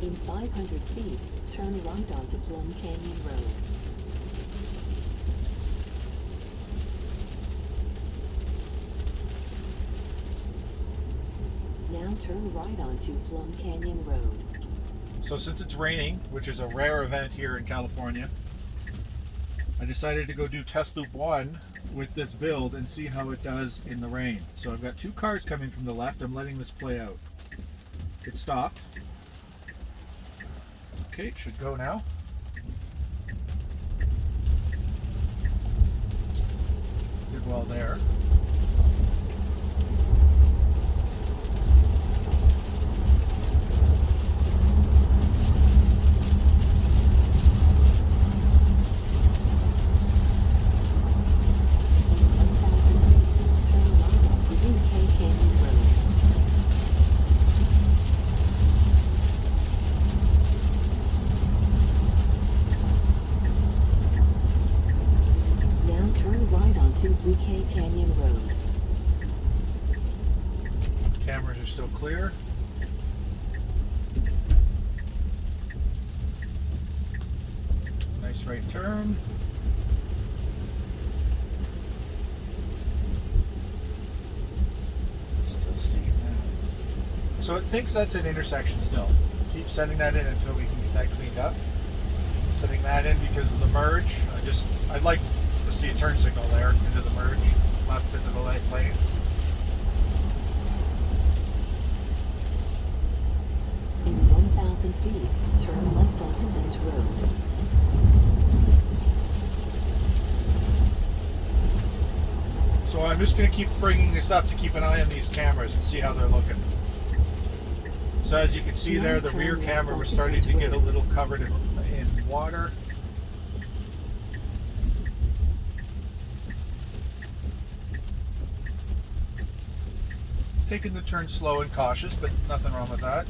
In 500 feet, turn right onto Plum Canyon Road. Now turn right onto Plum Canyon Road. So since it's raining, which is a rare event here in California, I decided to go do test loop 1 with this build and see how it does in the rain. So I've got 2 cars coming from the left. I'm letting this play out. It stopped. Okay, it should go now. Did well there. Bouquet Canyon Road. Cameras are still clear. Nice right turn. Still seeing that. So it thinks that's an intersection still. Keep sending that in until we can get that cleaned up. Sending that in because of the merge. I'd like to see a turn signal there into the merge, left into the left lane. In 1,000 feet, turn left onto Bench Road. So I'm just going to keep bringing this up to keep an eye on these cameras and see how they're looking. So as you can see there, the rear camera was starting to get a little covered in water. Taking the turn slow and cautious, but nothing wrong with that.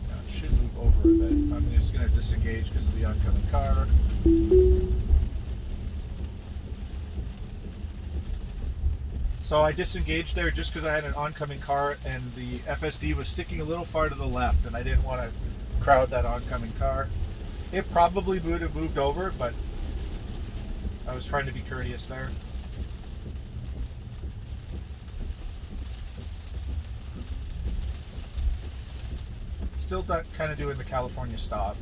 Now it should move over a bit. I'm just going to disengage because of the oncoming car. So I disengaged there just because I had an oncoming car and the FSD was sticking a little far to the left and I didn't want to crowd that oncoming car. It probably would have moved over, but I was trying to be courteous there. Still kind of doing the California stop.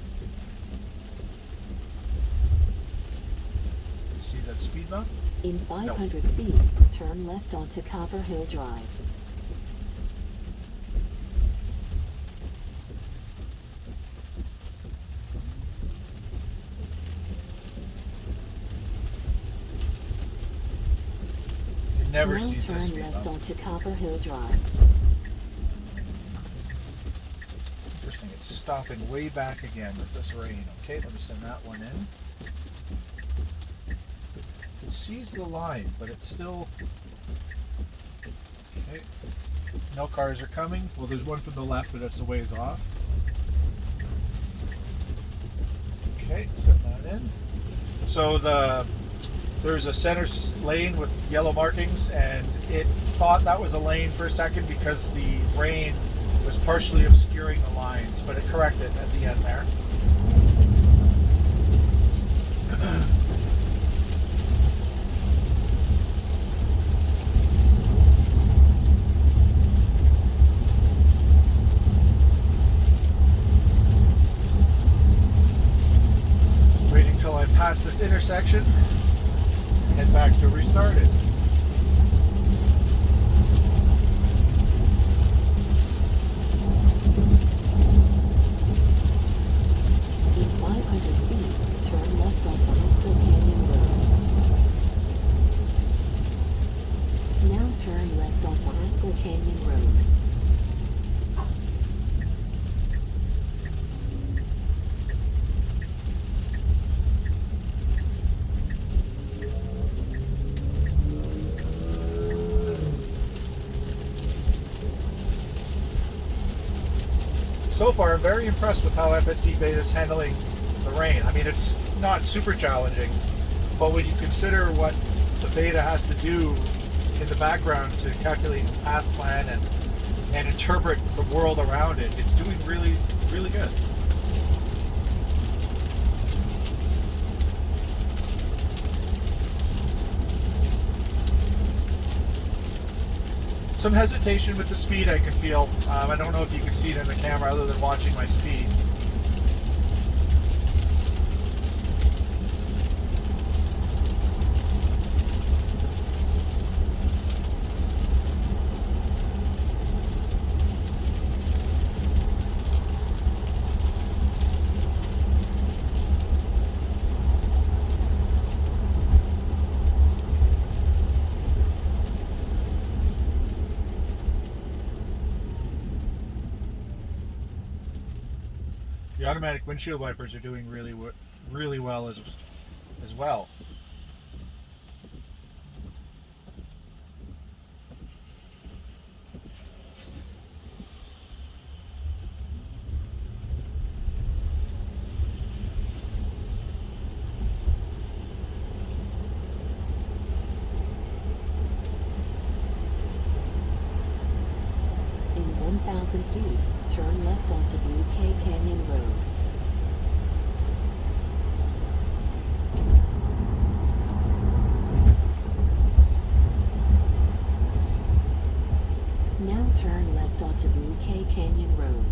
See that speed bump? In 500 feet, turn left onto Copper Hill Drive. Never now sees turn this speed left bump. onto Copper Hill Drive. Interesting, it's stopping way back again with this rain. Okay, let me send that one in. It sees the line, but it's still... Okay. No cars are coming. Well, there's one from the left, but it's a ways off. Okay, send that in. So there's a center lane with yellow markings, and it thought that was a lane for a second because the rain was partially obscuring the lines, but it corrected at the end there. Waiting till I pass this intersection. Head back to restart it. In 500 feet, turn left onto Haskell Canyon Road. Now turn left onto Haskell Canyon Road. So far, I'm very impressed with how FSD Beta is handling the rain. I mean, it's not super challenging, but when you consider what the beta has to do in the background to calculate the path plan and interpret the world around it, it's doing really, really good. Some hesitation with the speed I can feel. I don't know if you can see it in the camera other than watching my speed. The automatic windshield wipers are doing really well as well. In 1,000 feet, turn left onto Bouquet Canyon Road. Now turn left onto Bouquet Canyon Road.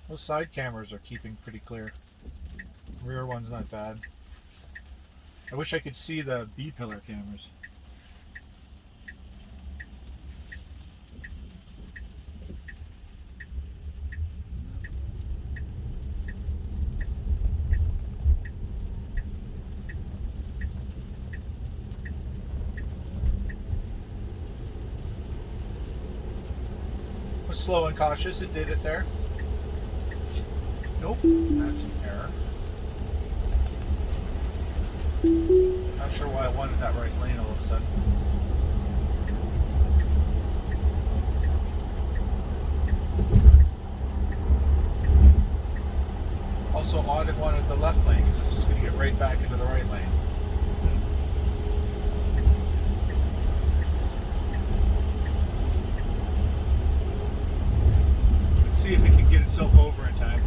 Those side cameras are keeping pretty clear. Rear one's not bad. I wish I could see the B-pillar cameras. Was slow and cautious, it did it there. Nope, that's an error. Not sure why I wanted that right lane all of a sudden. Also odd it wanted the left lane because it's just going to get right back into the right lane. Let's see if it can get itself over in time.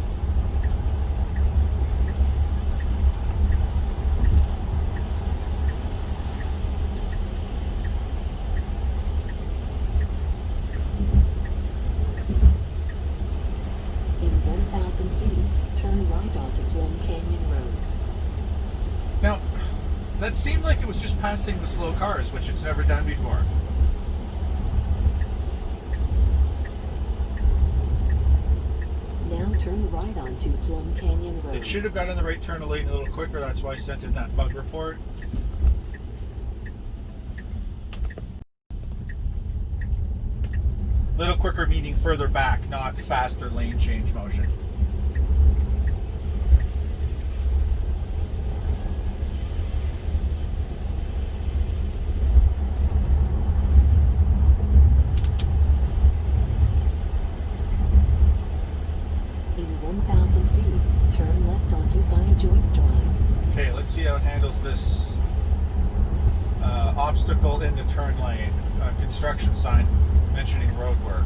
In 1,000 feet, turn right onto Plum Canyon Road. Now, that seemed like it was just passing the slow cars, which it's never done before. Now turn right onto Plum Canyon Road. It should have got in the right turn lane a little quicker, that's why I sent in that bug report. Little quicker meaning further back, not faster lane change motion. In 1,000 feet, turn left onto Via Joyce Drive. Okay, let's see how it handles this obstacle in the turn lane. Construction sign mentioning road work.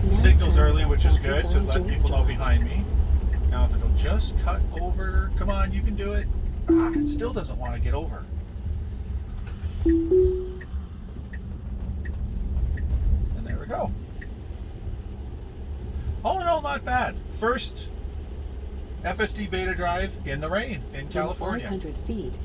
Now Signals turn early, left which is onto good to Via let Joyce people know Drive. behind me. Now if it'll just cut over, come on, you can do it. It still doesn't want to get over. And there we go. All in all, not bad. First FSD beta drive in the rain in California. In 500 feet,